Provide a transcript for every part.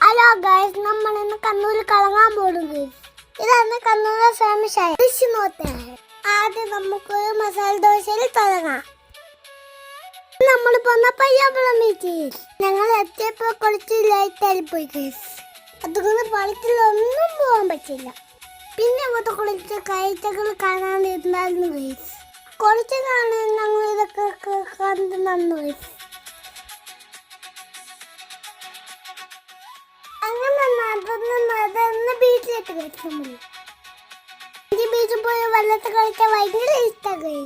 Hello guys, നമ്മൾ ഇന്ന് കണ്ണൂർ കറങ്ങാൻ പോകുന്നു. ഇതാണ് കണ്ണൂരിലെ ഫേമസ് ആയ ഡിഷ് നോത്തെ. ആദ്യം നമുക്കൊരു മസാല ദോശയിൽ തുടങ്ങാം. നമ്മൾ പോന്ന പയ്യാമ്പലം ബീച്ചിൽ ഞങ്ങൾ എത്തിയപ്പോൾ കുറച്ച് ലൈറ്റായി പോയി ഗൈസ്. അതുകൊണ്ട് പളത്തിലൊന്നും പോകാൻ പറ്റില്ല. പിന്നെ അങ്ങോട്ട് കുറച്ച് കാഴ്ചകൾ കാണാനിരുന്നായിരുന്നു ഗൈസ്. കുറച്ച് കാണാൻ ഞങ്ങൾ ഇതൊക്കെ കണ്ടു നന്നു ഗൈസ്. ബീച്ചിലേക്ക് ബീച്ചിൽ പോയി വെള്ളത്തിൽ കളിക്കാൻ ഭയങ്കര ഇഷ്ടമായി.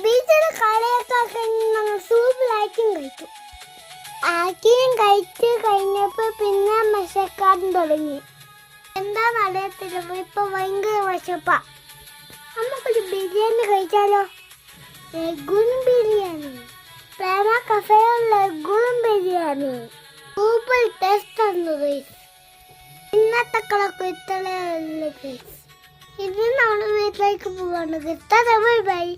ബീച്ചിലെ കടയൊക്കെ കഴിഞ്ഞ് സൂപ്പിലാക്കിയും കഴിച്ചു. ആക്കിയും കഴിച്ച് കഴിഞ്ഞപ്പോൾ പിന്നെ വിശക്കാൻ തുടങ്ങി. എന്താണെന്ന് അറിയത്തില്ല, ഇപ്പൊ ഭയങ്കര വിശപ്പാ. നമുക്കൊരു ബിരിയാണി കഴിച്ചാലോ? എഗ്ഗും ബിരിയാണി, പ്രേമ കഫേയുള്ള എഗ്ഗും ബിരിയാണി സൂപ്പർ ടേസ്റ്റ് ആണ് ഗൈസ്. ഇന്നത്തെ കളൊക്കെ ഇത്രയേ ഉള്ളൂ ഗൈസ്. ഇത് നമ്മൾ വീട്ടിലേക്ക് പോവാണ്. Bye bye.